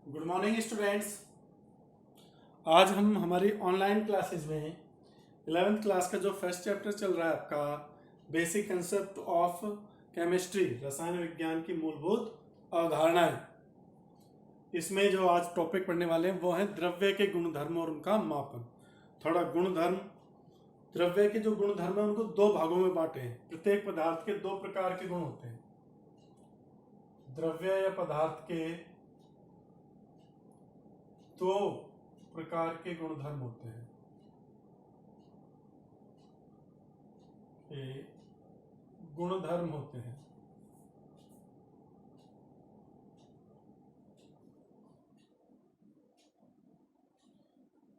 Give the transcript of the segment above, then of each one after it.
Good morning students. आज हम हमारी ऑनलाइन क्लासेस में 11th क्लास का जो फर्स्ट चैप्टर चल रहा है आपका बेसिक कंसेप्ट ऑफ केमिस्ट्री, रसायन विज्ञान की मूलभूत अवधारणाएं, इसमें जो आज टॉपिक पढ़ने वाले हैं वो है द्रव्य के गुणधर्म और उनका मापन। थोड़ा गुणधर्म, द्रव्य के जो गुणधर्म है उनको दो भागों में बांटे हैं। प्रत्येक पदार्थ के दो प्रकार के गुण होते हैं। द्रव्य या पदार्थ के दो प्रकार के गुणधर्म होते हैं। ये गुणधर्म होते हैं।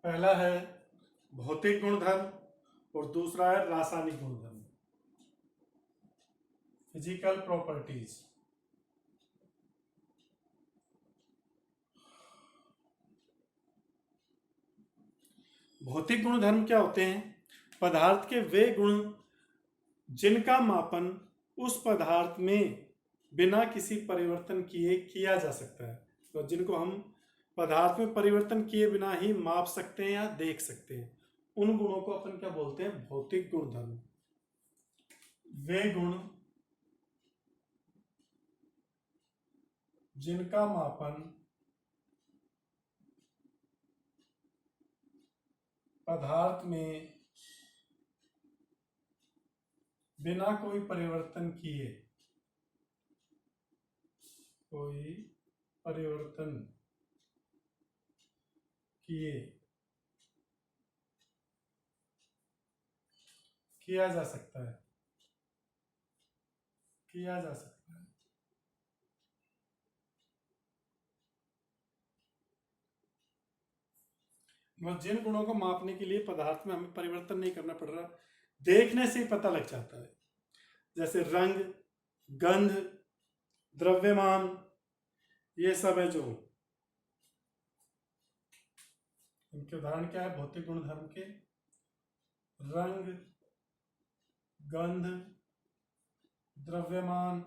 पहला है भौतिक गुणधर्म और दूसरा है रासायनिक गुणधर्म, फिजिकल प्रॉपर्टीज। भौतिक गुणधर्म क्या होते हैं? पदार्थ के वे गुण जिनका मापन उस पदार्थ में बिना किसी परिवर्तन किए किया जा सकता है, तो जिनको हम पदार्थ में परिवर्तन किए बिना ही माप सकते हैं या देख सकते हैं, उन गुणों को अपन क्या बोलते हैं? भौतिक गुणधर्म। वे गुण जिनका मापन पदार्थ में बिना कोई परिवर्तन किए किया जा सकता है। मतलब जिन गुणों को मापने के लिए पदार्थ में हमें परिवर्तन नहीं करना पड़ रहा, देखने से ही पता लग जाता है। जैसे रंग, गंध, द्रव्यमान, ये सब है जो इनके उदाहरण क्या है भौतिक गुणधर्म के? रंग, गंध, द्रव्यमान,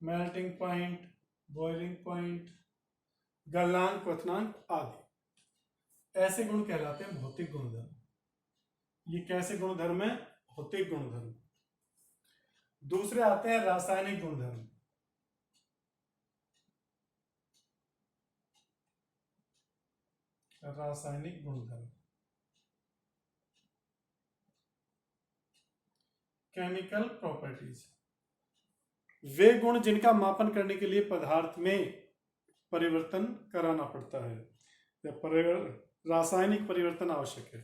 मेल्टिंग पॉइंट, बॉइलिंग पॉइंट, गलनांक, क्वथनांक आदि ऐसे गुण कहलाते हैं भौतिक गुणधर्म। ये कैसे गुणधर्म है? भौतिक गुणधर्म। दूसरे आते हैं रासायनिक गुणधर्म। रासायनिक गुणधर्म, केमिकल प्रॉपर्टीज। वे गुण जिनका मापन करने के लिए पदार्थ में परिवर्तन कराना पड़ता है या रासायनिक परिवर्तन आवश्यक है।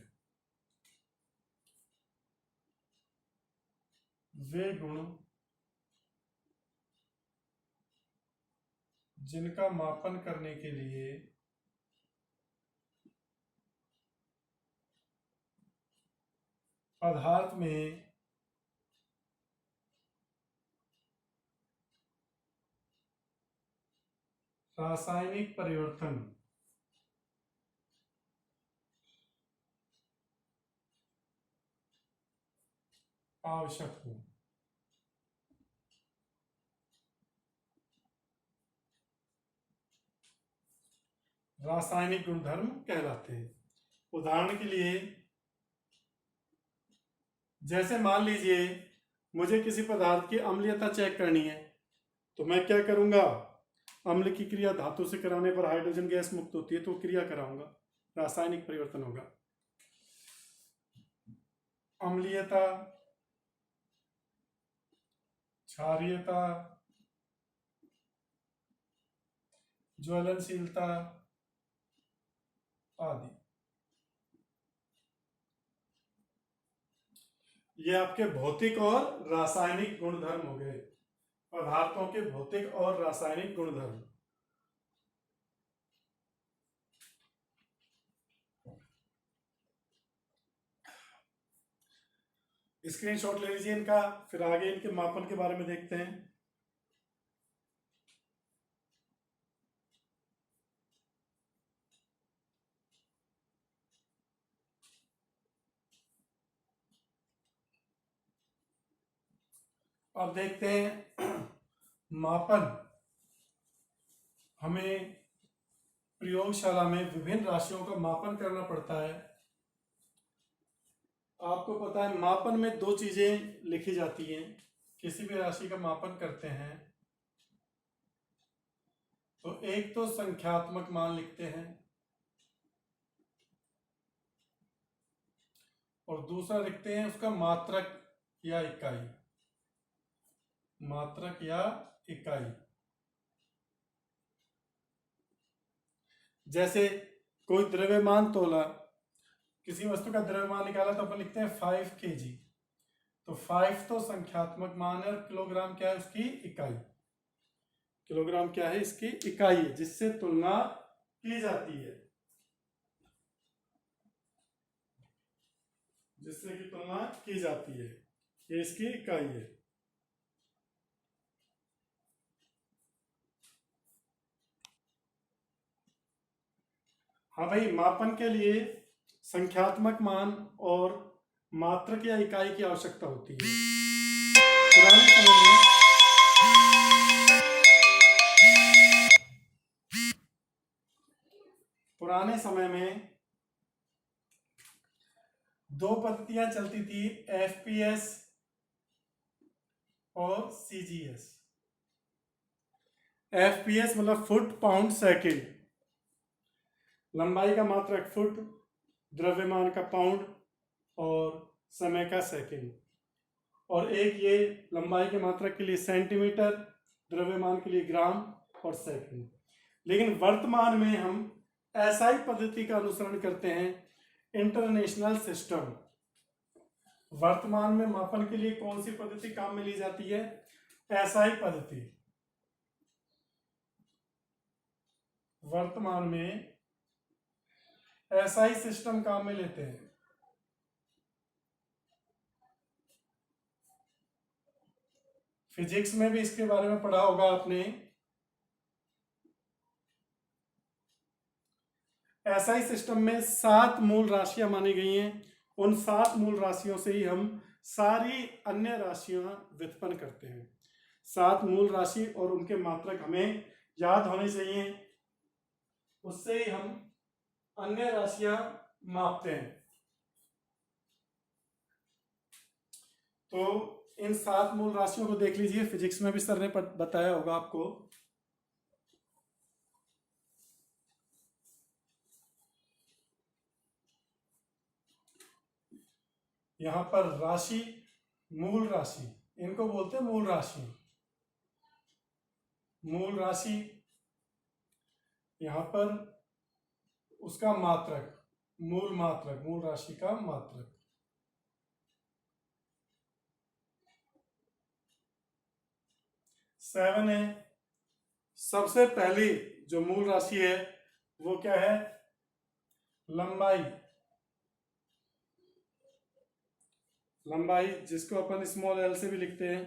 वे गुण जिनका मापन करने के लिए पदार्थ में रासायनिक परिवर्तन आवश्यक हो। रासायनिक गुणधर्म कहलाते हैं। उदाहरण के लिए, जैसे मान लीजिए मुझे किसी पदार्थ की अम्लीयता चेक करनी है, तो मैं क्या करूंगा? अम्ल की क्रिया धातु से कराने पर हाइड्रोजन गैस मुक्त होती है, तो क्रिया कराऊंगा, रासायनिक परिवर्तन होगा। अम्लीयता, क्षारीयता, ज्वलनशीलता आदि, ये आपके भौतिक और रासायनिक गुणधर्म हो गए। पदार्थों के भौतिक और रासायनिक गुणधर्म। स्क्रीनशॉट ले लीजिए इनका, फिर आगे इनके मापन के बारे में देखते हैं। अब देखते हैं मापन हमें प्रयोगशाला में विभिन्न राशियों का मापन करना पड़ता है। आपको पता है मापन में दो चीजें लिखी जाती हैं। किसी भी राशि का मापन करते हैं तो एक तो संख्यात्मक मान लिखते हैं और दूसरा लिखते हैं उसका मात्रक या इकाई। मात्रक या इकाई। जैसे कोई द्रव्यमान तोला, किसी वस्तु का द्रव्यमान निकाला तो अपन लिखते हैं 5 kg। तो 5 तो संख्यात्मक मान है और किलोग्राम क्या है उसकी इकाई। किलोग्राम क्या है इसकी इकाई है जिससे तुलना की जाती है, जिससे कि तुलना की जाती है। ये इसकी इकाई है। हाँ भाई, मापन के लिए संख्यात्मक मान और मात्रक या इकाई की आवश्यकता होती है। पुराने समय में पुराने समय में दो पद्धतियां चलती थी, एफपीएस और सीजीएस। एफपीएस मतलब फुट पाउंड सेकंड। लंबाई का मात्रक फुट, द्रव्यमान का पाउंड और समय का सेकंड। और एक ये लंबाई के मात्रक के लिए सेंटीमीटर, द्रव्यमान के लिए ग्राम और सेकंड। लेकिन वर्तमान में हम एसआई पद्धति का अनुसरण करते हैं, इंटरनेशनल सिस्टम। वर्तमान में मापन के लिए कौन सी पद्धति काम में ली जाती है? एसआई पद्धति। वर्तमान में एसआई सिस्टम काम में लेते हैं। फिजिक्स में भी इसके बारे में पढ़ा होगा आपने। एसआई सिस्टम में 7 मूल राशियां मानी गई हैं। उन 7 मूल राशियों से ही हम सारी अन्य राशियां व्युत्पन्न करते हैं। 7 मूल राशि और उनके मात्रक हमें याद होने चाहिए, उससे ही हम अन्य राशियां मापते हैं। तो इन 7 मूल राशियों को देख लीजिए, फिजिक्स में भी सर ने बताया होगा आपको। यहां पर राशि, मूल राशि, इनको बोलते हैं मूल राशि। मूल राशि, यहां पर उसका मात्रक, मूल मात्रक, मूल राशि का मात्रक। सेवन है। सबसे पहली जो मूल राशि है वो क्या है? लंबाई। लंबाई जिसको अपन स्मॉल एल से भी लिखते हैं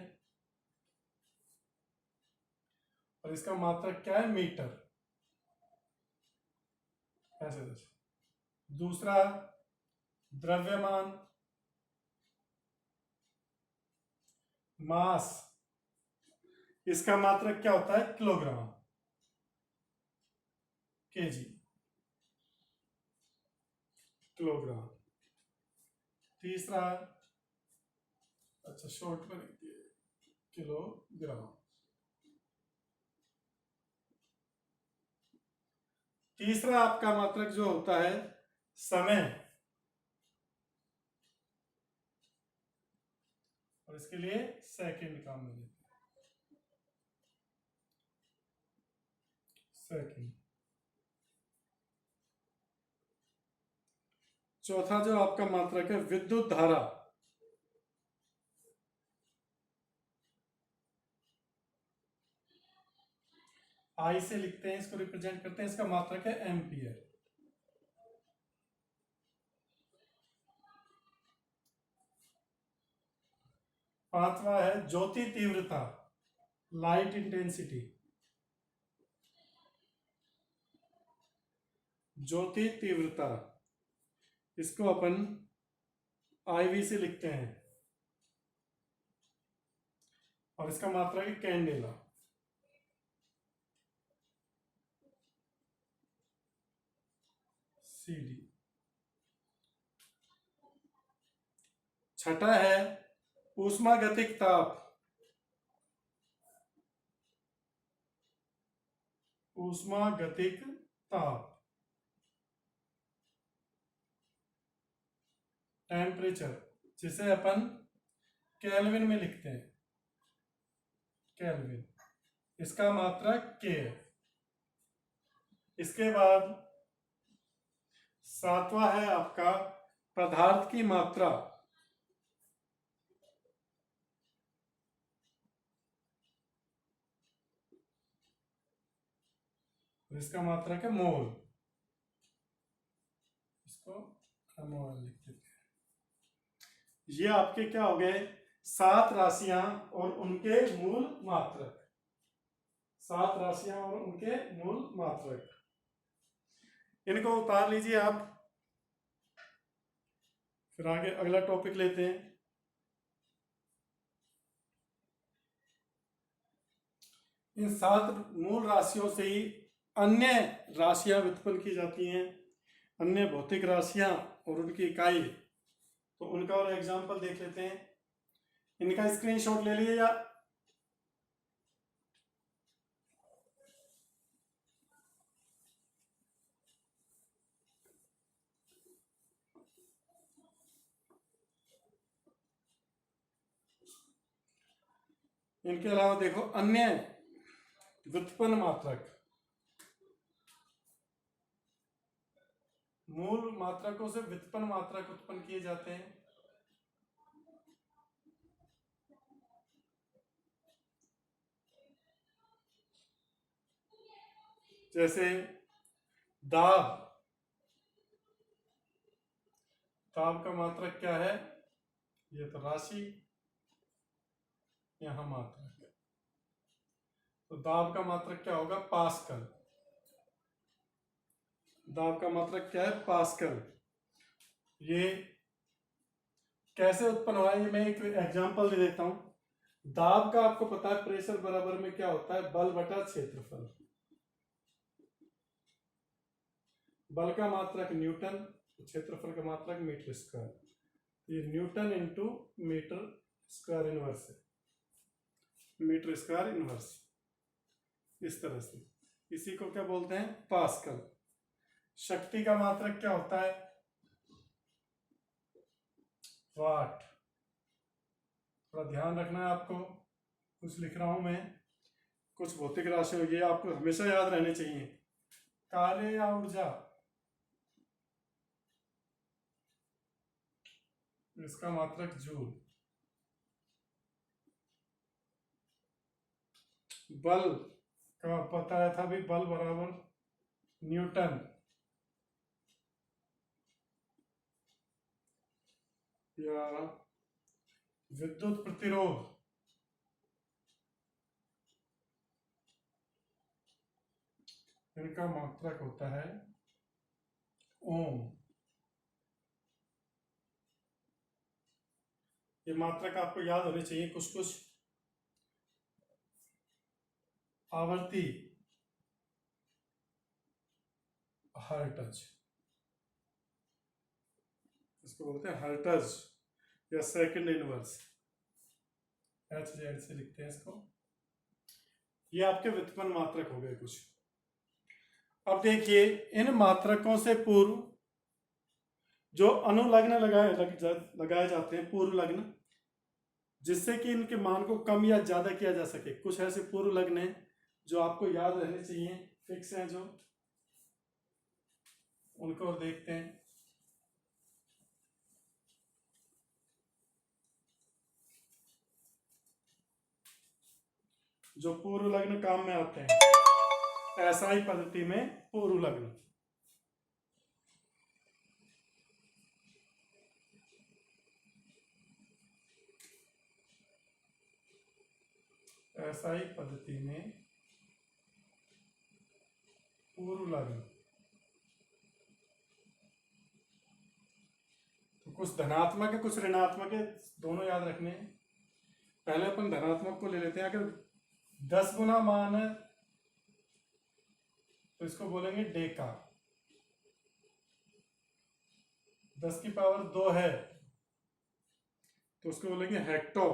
और इसका मात्रक क्या है? मीटर। ऐसे दूसरा द्रव्यमान, मास, इसका मात्रक क्या होता है? Kilogram, KG, kilogram. तीसरा, अच्छा शॉर्ट में लिख दिए, किलोग्राम। तीसरा आपका मात्रक जो होता है समय, और इसके लिए सेकंड काम में लेते हैं। सेकंड। चौथा जो आपका मात्रक है विद्युत धारा। आई से लिखते हैं, इसको रिप्रेजेंट करते हैं, इसका मात्रक है एम्पियर। पांचवा है ज्योति तीव्रता, लाइट इंटेंसिटी। ज्योति तीव्रता, इसको अपन आईवी से लिखते हैं और इसका मात्रक है कैंडेला। C D. छठा है ऊष्मागतिक ताप। ऊष्मागतिक ताप, टेम्परेचर, जिसे अपन केल्विन में लिखते हैं, केल्विन। इसका मात्रक के है। इसके बाद सातवां है आपका पदार्थ की मात्रा। इसका मात्रक है मोल। इसको मोल लिख देते हैं। ये आपके क्या हो गए? 7 राशियां और उनके मूल मात्रक। 7 राशियां और उनके मूल मात्रक। इनको उतार लीजिए आप। फिर आगे अगला टॉपिक लेते हैं। इन 7 मूल राशियों से ही अन्य राशियां व्युत्पन्न की जाती हैं, अन्य भौतिक राशियां और उनकी इकाई। तो उनका और एग्जाम्पल देख लेते हैं। इनका स्क्रीनशॉट ले लीजिए। इनके अलावा देखो अन्य व्युत्पन्न मात्रक। मूल मात्रकों से व्युत्पन्न मात्रक उत्पन्न किए जाते हैं। जैसे दाब। दाब का मात्रक क्या है? ये तो राशि, यहां मात्रक है। तो दाब का मात्रक क्या होगा? पास्कल। दाब का मात्रक क्या है? पास्कल। ये कैसे उत्पन्न हुआ है, ये मैं एक एग्जांपल दे देता हूं। दाब का आपको पता है प्रेशर बराबर में क्या होता है? बल बटा क्षेत्रफल। बल का मात्रक न्यूटन, क्षेत्रफल का मात्रक मीटर स्क्वायर। ये newton into metre square inverse है, मीटर स्क्वायर इनवर्स, इस तरह से। इसी को क्या बोलते हैं? पास्कल। शक्ति का मात्रक क्या होता है? वाट। थोड़ा ध्यान रखना है आपको, कुछ लिख रहा हूं मैं, कुछ भौतिक राशि होगी, आपको हमेशा याद रहने चाहिए। कार्य या ऊर्जा, इसका मात्रक जूल। बल का पता है था भी, बल बराबर न्यूटन। या विद्युत प्रतिरोध, इनका मात्रक होता है ओम। ये मात्रक आपको याद होने चाहिए। कुछ कुछ आवर्ती, हर्ट्ज, इसको बोलते हैं हर्ट्ज या सेकंड इनवर्स, एच जेड से लिखते हैं इसको। ये आपके व्युत्पन्न मात्रक हो गए कुछ। अब देखिए, इन मात्रकों से पूर्व जो अनुलग्न लगाए जाते हैं, पूर्व लग्न, जिससे कि इनके मान को कम या ज्यादा किया जा सके। कुछ ऐसे पूर्व लग्न हैं जो आपको याद रहने चाहिए, फिक्स हैं जो, उनको और देखते हैं। जो पूर्व लग्न काम में आते हैं एसआई पद्धति में। पूर्व लग्न, एसआई पद्धति में पूर्व लग्न। तो कुछ धनात्मक है, कुछ ऋणात्मक है, दोनों याद रखने हैं। पहले अपन धनात्मक को ले लेते हैं। अगर 10 गुना मान है, तो इसको बोलेंगे डेका। 10⁻2 है तो उसको बोलेंगे हेक्टो।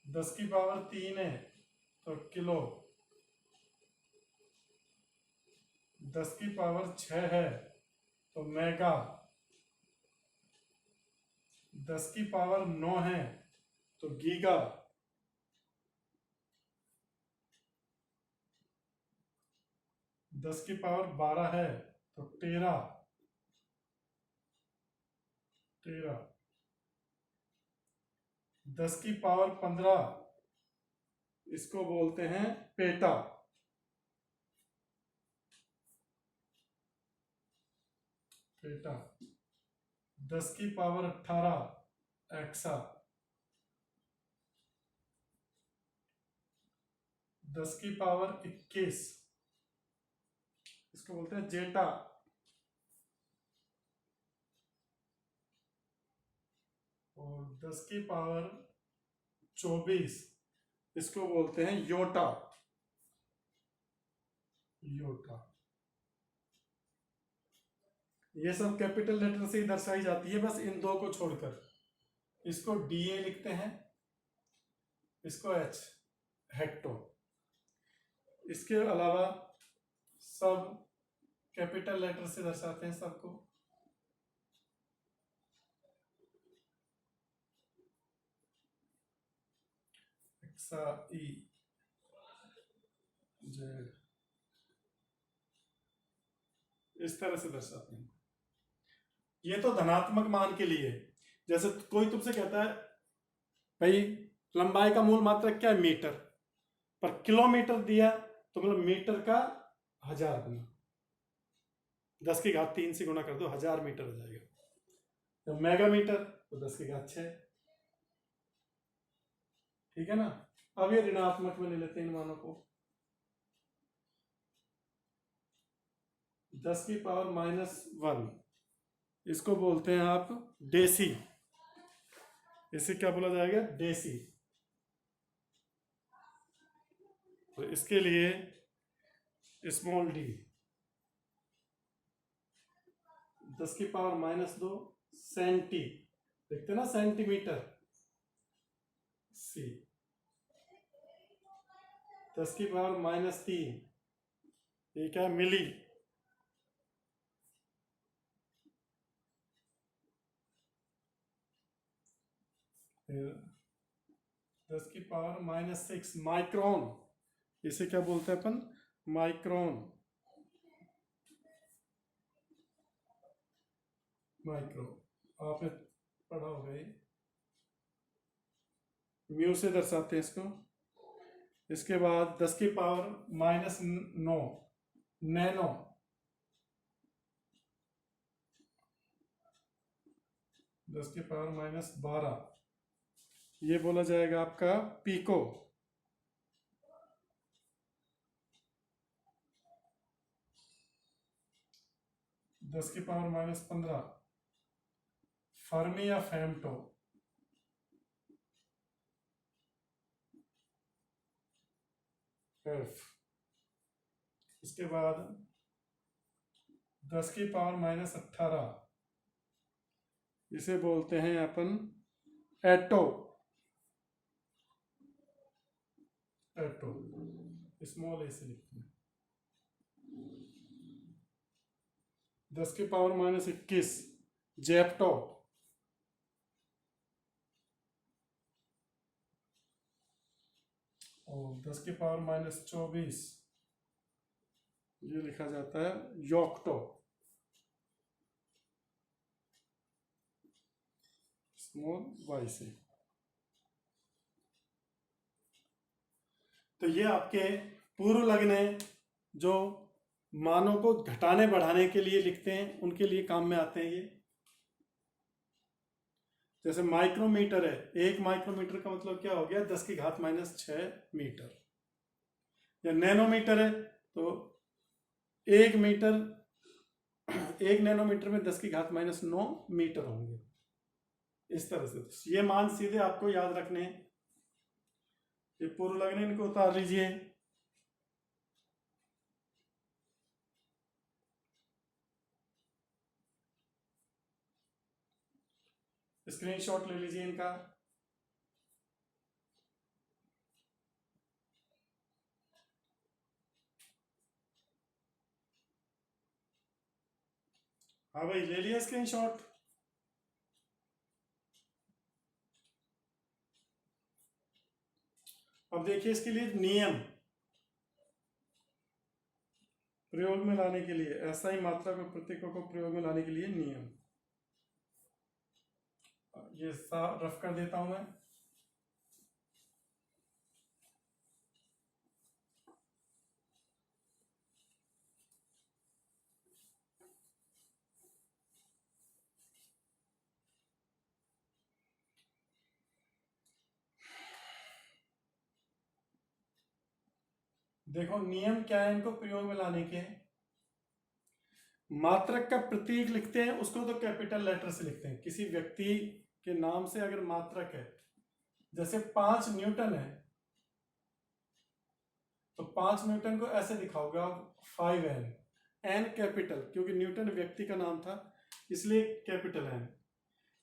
10⁻3 है तो किलो। 10⁻6 है तो मेगा। 10⁻9 है तो गीगा। 10⁻12 है तो टेरा। 10⁻15 इसको बोलते हैं पेटा। पेटा। 10⁻18 एक्सा। 10⁻21 इसको बोलते हैं जेटा। और 10⁻24 इसको बोलते हैं योटा। योटा। ये सब कैपिटल लेटर से ही दर्शाई जाती है, बस इन दो को छोड़कर। इसको डीए लिखते हैं, इसको एच, हेक्टो। इसके अलावा सब कैपिटल लेटर से दर्शाते हैं सबको। एक्सा, ई, जेड, इस तरह से दर्शाते हैं। ये तो धनात्मक मान के लिए। जैसे कोई तुमसे कहता है भाई लंबाई का मूल मात्रक क्या है, मीटर, पर किलोमीटर दिया तो मतलब मीटर का 1000 गुना, 10⁻3 से गुणा कर दो, 1000 मीटर हो जाएगा। तो मेगा मीटर तो 10�6। ठीक है ना। अब ये ऋणात्मक में ले लेते हैं इन मानों को। 10⁻−1 इसको बोलते हैं आप डेसी। इसे क्या बोला जाएगा, डेसी। तो इसके लिए स्मॉल डी। 10⁻−2 सेंटी, देखते ना सेंटीमीटर, सी। 10⁻−3 ये क्या, मिली। 10⁻−6 माइक्रोन, इसे क्या बोलते हैं अपन, माइक्रोन। माइक्रो आपने पढ़ा होगा ये, म्यू से दर्शाते हैं इसको। इसके बाद 10⁻−9 नैनो। 10⁻−12 ये बोला जाएगा आपका पीको। 10⁻−15 फर्मी या फेम्टो। एफ। इसके बाद 10⁻−18 इसे बोलते हैं अपन एटो। एटो स्मॉल ए से लिखते हैं। 10⁻−21 जेप्टो। और 10⁻−24 ये लिखा जाता है योक्टो। स्मॉल वाई से। तो ये आपके पूर्व लग्न जो मानों को घटाने बढ़ाने के लिए लिखते हैं उनके लिए काम में आते हैं ये। जैसे माइक्रोमीटर है, 1 माइक्रोमीटर का मतलब क्या हो गया, 10⁻6 मीटर। या नैनोमीटर है तो 1 मीटर, 1 नैनोमीटर में 10⁻9 मीटर होंगे। इस तरह से ये मान सीधे आपको याद रखने हैं। ये पूर्व लग्न इनको उतार लीजिए। स्क्रीनशॉट ले लीजिए इनका। हाँ भाई, ले लिया स्क्रीनशॉट। अब देखिए इसके लिए नियम प्रयोग में लाने के लिए, ऐसा ही मात्रा को प्रतीकों को प्रयोग में लाने के लिए नियम, ये रफ कर देता हूं मैं। देखो नियम क्या है इनको प्रयोग में लाने के। मात्रक का प्रतीक लिखते हैं उसको तो कैपिटल लेटर से लिखते हैं। किसी व्यक्ति के नाम से अगर मात्रक है, जैसे 5 न्यूटन है तो 5 न्यूटन को ऐसे दिखाओगे आप 5n, n कैपिटल, क्योंकि न्यूटन व्यक्ति का नाम था इसलिए कैपिटल n।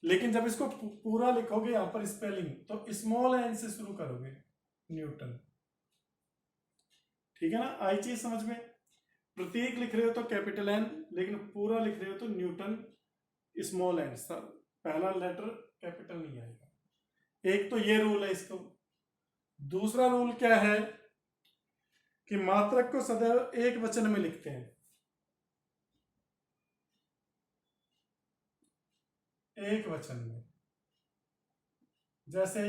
लेकिन जब इसको पूरा लिखोगे यहां पर स्पेलिंग, तो स्मॉल n से शुरू करोगे, न्यूटन। ठीक है ना, आई चीज समझ में। प्रतीक लिख रहे हो तो कैपिटल एन, लेकिन पूरा लिख रहे हो तो न्यूटन स्मॉल एन, पहला लेटर कैपिटल नहीं आएगा। एक तो ये रूल है इसको। दूसरा रूल क्या है कि मात्रक को सदैव एक वचन में लिखते हैं, एक वचन में। जैसे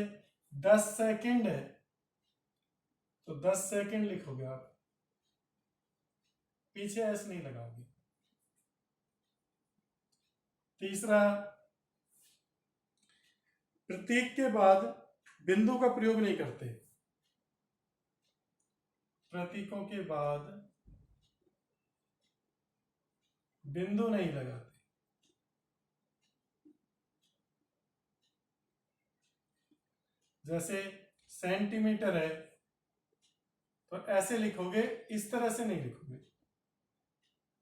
10 सेकंड है तो 10 सेकंड लिखोगे आप, पीछे एस नहीं लगाओगे। तीसरा, प्रतीक के बाद बिंदु का प्रयोग नहीं करते, प्रतीकों के बाद बिंदु नहीं लगाते। जैसे सेंटीमीटर है तो ऐसे लिखोगे, इस तरह से नहीं लिखोगे,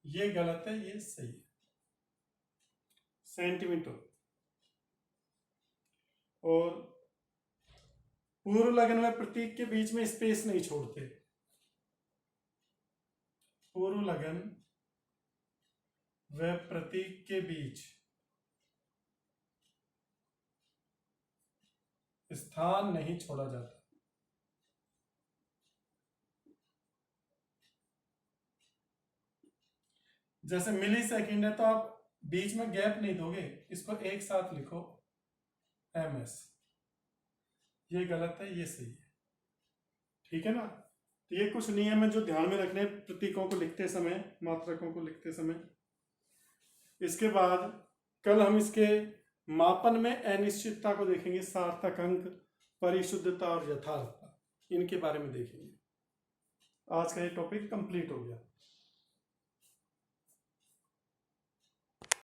ये गलत है, ये सही है। सेंटीमीटर। और पूर्व लगन में प्रतीक के बीच में स्पेस नहीं छोड़ते, पूर्व लगन व प्रतीक के बीच स्थान नहीं छोड़ा जाता। जैसे मिली सेकेंड है तो आप बीच में गैप नहीं दोगे, इसको एक साथ लिखो ms, ये गलत है, ये सही है। ठीक है ना, तो ये कुछ नियम है जो ध्यान में रखने प्रतीकों को लिखते समय, मात्रकों को लिखते समय। इसके बाद कल हम इसके मापन में अनिश्चितता को देखेंगे, सार्थक अंक, परिशुद्धता और यथार्थता, इनके बारे में देखेंगे। आज का ये टॉपिक कंप्लीट हो गया।